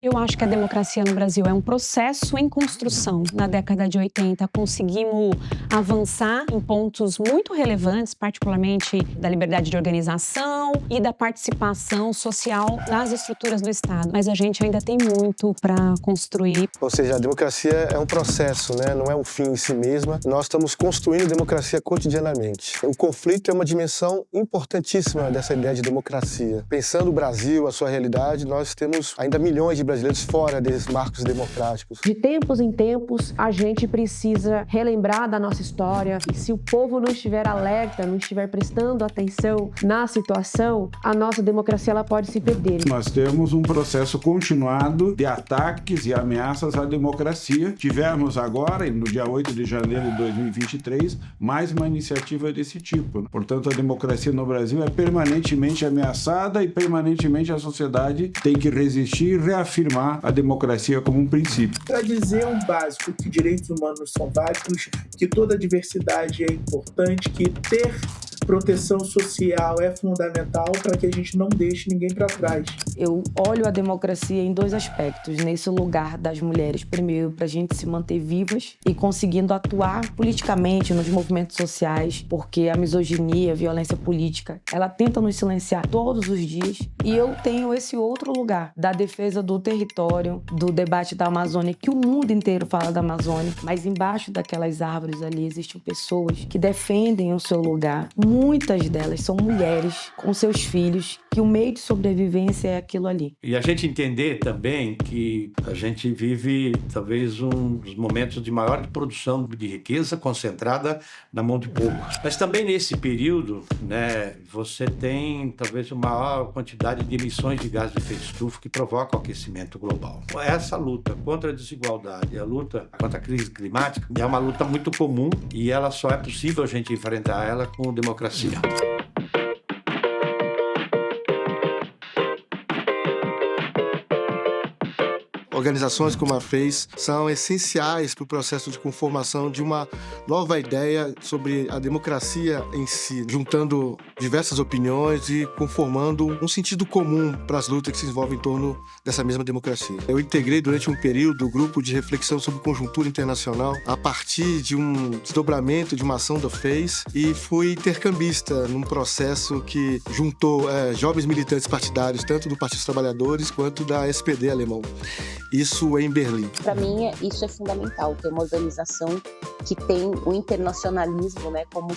Eu acho que a democracia no Brasil é um processo em construção. Na década de 80, conseguimos avançar em pontos muito relevantes, particularmente da liberdade de organização e da participação social nas estruturas do Estado. Mas a gente ainda tem muito para construir. Ou seja, a democracia é um processo, né? Não é um fim em si mesma. Nós estamos construindo democracia cotidianamente. O conflito é uma dimensão importantíssima dessa ideia de democracia. Pensando o Brasil, a sua realidade, nós temos ainda milhões de brasileiros fora desses marcos democráticos. De tempos em tempos, a gente precisa relembrar da nossa história. E se o povo não estiver alerta, não estiver prestando atenção na situação, a nossa democracia ela pode se perder. Nós temos um processo continuado de ataques e ameaças à democracia. Tivemos agora, no dia 8 de janeiro de 2023, mais uma iniciativa desse tipo. Portanto, a democracia no Brasil é permanentemente ameaçada e permanentemente a sociedade tem que resistir e reafirmar a democracia como um princípio. Para dizer um básico que direitos humanos são válidos, que toda diversidade é importante, que ter proteção social é fundamental para que a gente não deixe ninguém para trás. Eu olho a democracia em dois aspectos, nesse lugar das mulheres. Primeiro, para a gente se manter vivas e conseguindo atuar politicamente nos movimentos sociais, porque a misoginia, a violência política, ela tenta nos silenciar todos os dias. E eu tenho esse outro lugar, da defesa do território, do debate da Amazônia, que o mundo inteiro fala da Amazônia, mas embaixo daquelas árvores ali existem pessoas que defendem o seu lugar. Muitas delas são mulheres com seus filhos, que o meio de sobrevivência é aquilo ali. E a gente entender também que a gente vive talvez um dos momentos de maior produção de riqueza concentrada na mão de poucos. Mas também nesse período, né, você tem talvez uma maior quantidade de emissões de gás de efeito estufa que provocam o aquecimento global. Essa luta contra a desigualdade, a luta contra a crise climática, é uma luta muito comum e ela só é possível a gente enfrentar ela com democracia. Organizações como a FES são essenciais para o processo de conformação de uma nova ideia sobre a democracia em si, juntando diversas opiniões e conformando um sentido comum para as lutas que se envolvem em torno dessa mesma democracia. Eu integrei durante um período o grupo de reflexão sobre conjuntura internacional a partir de um desdobramento de uma ação da FES e fui intercambista num processo que juntou jovens militantes partidários, tanto do Partido dos Trabalhadores quanto da SPD alemão. Isso em Berlim. Para mim, isso é fundamental, ter uma organização que tem o internacionalismo, né, como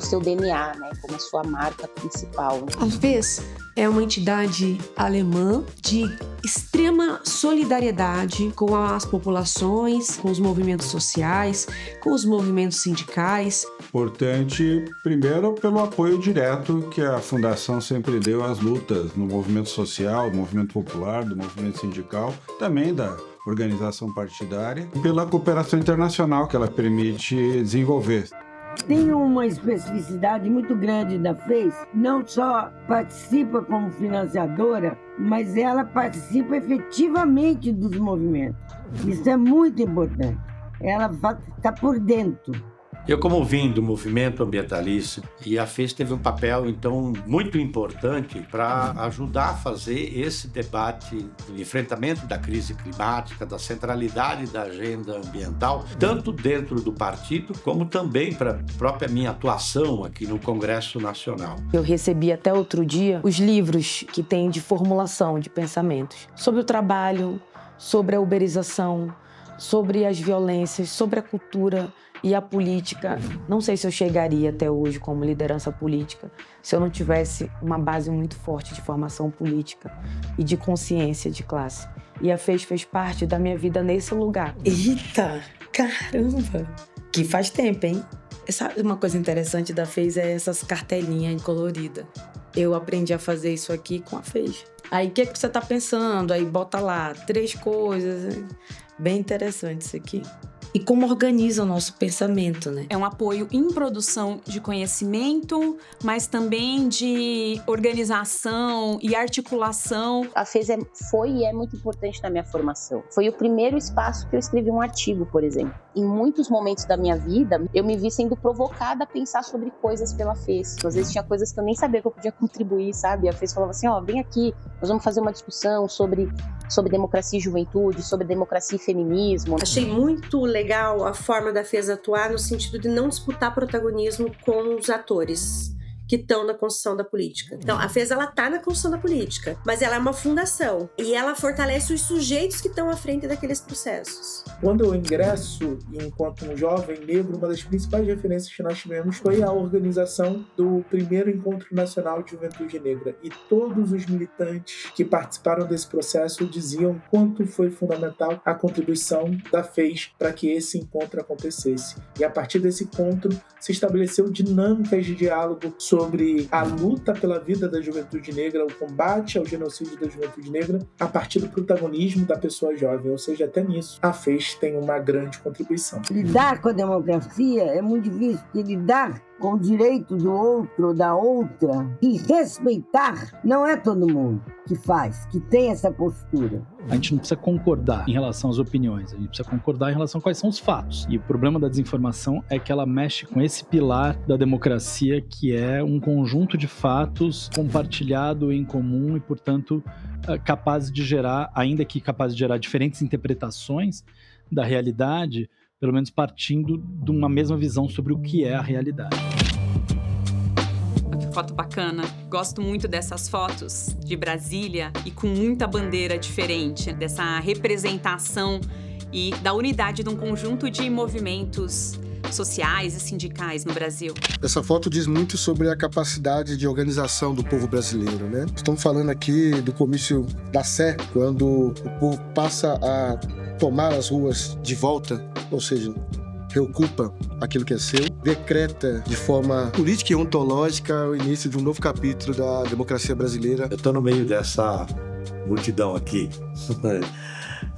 seu DNA, né, como a sua marca principal. A FES é uma entidade alemã de extrema solidariedade com as populações, com os movimentos sociais, com os movimentos sindicais. Importante, primeiro, pelo apoio direto que a Fundação sempre deu às lutas no movimento social, do movimento popular, do movimento sindical, também da organização partidária, e pela cooperação internacional que ela permite desenvolver. Tem uma especificidade muito grande da FES, não só participa como financiadora, mas ela participa efetivamente dos movimentos. Isso é muito importante. Ela está por dentro. Eu, como vim do movimento ambientalista, e a FES teve um papel, então, muito importante para ajudar a fazer esse debate do enfrentamento da crise climática, da centralidade da agenda ambiental, tanto dentro do partido, como também para a própria minha atuação aqui no Congresso Nacional. Eu recebi até outro dia os livros que têm de formulação de pensamentos sobre o trabalho, sobre a uberização, sobre as violências, sobre a cultura e a política. Não sei se eu chegaria até hoje como liderança política se eu não tivesse uma base muito forte de formação política e de consciência de classe. E a FES fez parte da minha vida nesse lugar. Eita, caramba! Que faz tempo, hein? Sabe uma coisa interessante da FES é essas cartelinhas coloridas. Eu aprendi a fazer isso aqui com a FES. Aí, o que você tá pensando? Aí, bota lá 3 coisas. Bem interessante isso aqui. E como organiza o nosso pensamento, né? É um apoio em produção de conhecimento, mas também de organização e articulação. A FES foi e é muito importante na minha formação. Foi o primeiro espaço que eu escrevi um artigo, por exemplo. em muitos momentos da minha vida, eu me vi sendo provocada a pensar sobre coisas pela FES. Às vezes tinha coisas que eu nem sabia que eu podia contribuir, sabe? A FES falava assim, vem aqui, nós vamos fazer uma discussão sobre democracia e juventude, sobre democracia e feminismo. Achei muito legal a forma da FES atuar no sentido de não disputar protagonismo com os atores que estão na construção da política. Então, a FES, ela tá na construção da política, mas ela é uma fundação e ela fortalece os sujeitos que estão à frente daqueles processos. Quando eu ingresso enquanto um jovem negro, uma das principais referências que nós tivemos foi a organização do primeiro Encontro Nacional de Juventude Negra. E todos os militantes que participaram desse processo diziam quanto foi fundamental a contribuição da FES para que esse encontro acontecesse. E a partir desse encontro se estabeleceu dinâmicas de diálogo sobre a luta pela vida da juventude negra, o combate ao genocídio da juventude negra, a partir do protagonismo da pessoa jovem. Ou seja, até nisso, a FES tem uma grande contribuição. Lidar com a democracia é muito difícil, porque lidar com o direito do outro ou da outra e respeitar não é todo mundo que faz, que tem essa postura. A gente não precisa concordar em relação às opiniões, a gente precisa concordar em relação a quais são os fatos. E o problema da desinformação é que ela mexe com esse pilar da democracia, que é um conjunto de fatos compartilhado em comum e, portanto, capaz de gerar, ainda que capaz de gerar diferentes interpretações da realidade, pelo menos partindo de uma mesma visão sobre o que é a realidade. Que foto bacana. Gosto muito dessas fotos de Brasília e com muita bandeira diferente, dessa representação e da unidade de um conjunto de movimentos sociais e sindicais no Brasil. Essa foto diz muito sobre a capacidade de organização do povo brasileiro, né? Estamos falando aqui do comício da Sé, quando o povo passa a tomar as ruas de volta, ou seja, reocupa aquilo que é seu, decreta de forma política e ontológica o início de um novo capítulo da democracia brasileira. Eu estou no meio dessa multidão aqui.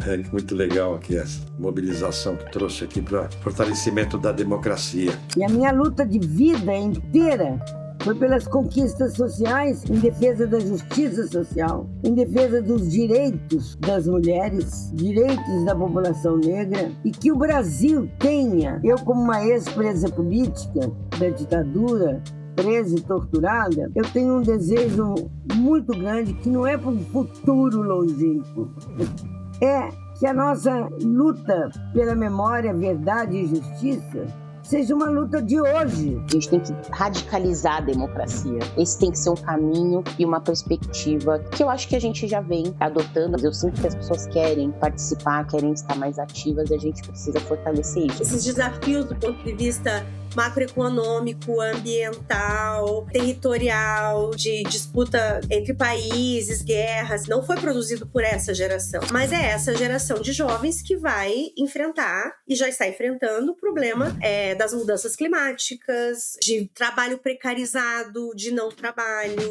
É muito legal aqui essa mobilização que trouxe aqui para fortalecimento da democracia. E a minha luta de vida inteira foi pelas conquistas sociais, em defesa da justiça social, em defesa dos direitos das mulheres, direitos da população negra, e que o Brasil tenha, eu como uma ex-presa política da ditadura, presa e torturada, eu tenho um desejo muito grande que não é para um futuro longínquo, é que a nossa luta pela memória, verdade e justiça seja uma luta de hoje. A gente tem que radicalizar a democracia. Esse tem que ser um caminho e uma perspectiva que eu acho que a gente já vem adotando. Eu sinto que as pessoas querem participar, querem estar mais ativas e a gente precisa fortalecer isso. Esses desafios do ponto de vista macroeconômico, ambiental, territorial, de disputa entre países, guerras, não foi produzido por essa geração, mas é essa geração de jovens que vai enfrentar e já está enfrentando o problema das mudanças climáticas, de trabalho precarizado, de não trabalho.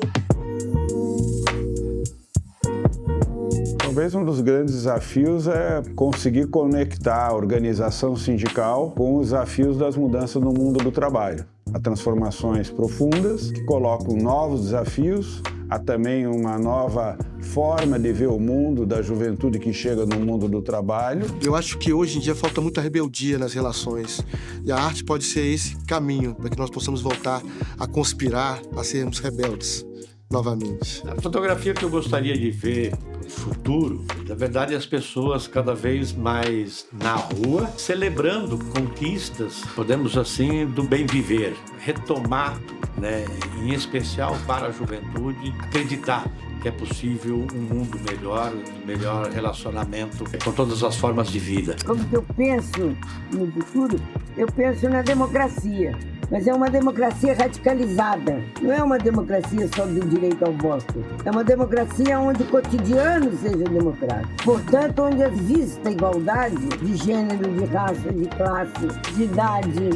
Talvez um dos grandes desafios é conseguir conectar a organização sindical com os desafios das mudanças no mundo do trabalho. Há transformações profundas que colocam novos desafios, há também uma nova forma de ver o mundo da juventude que chega no mundo do trabalho. Eu acho que hoje em dia falta muita rebeldia nas relações e a arte pode ser esse caminho para que nós possamos voltar a conspirar, a sermos rebeldes novamente. A fotografia que eu gostaria de ver no futuro, na verdade, as pessoas cada vez mais na rua, celebrando conquistas, podemos assim, do bem viver, retomar, né, em especial para a juventude, acreditar que é possível um mundo melhor, um melhor relacionamento com todas as formas de vida. Como que eu penso no futuro? Eu penso na democracia. Mas é uma democracia radicalizada. Não é uma democracia só do direito ao voto. É uma democracia onde o cotidiano seja democrático. Portanto, onde exista igualdade de gênero, de raça, de classe, de idade.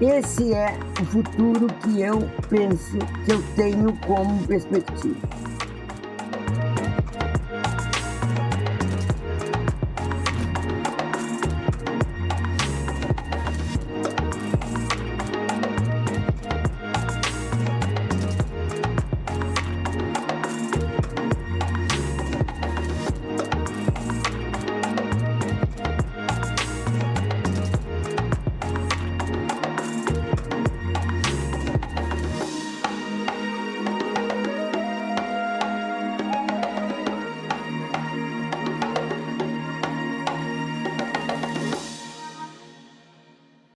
Esse é o futuro que eu penso, que eu tenho como perspectiva.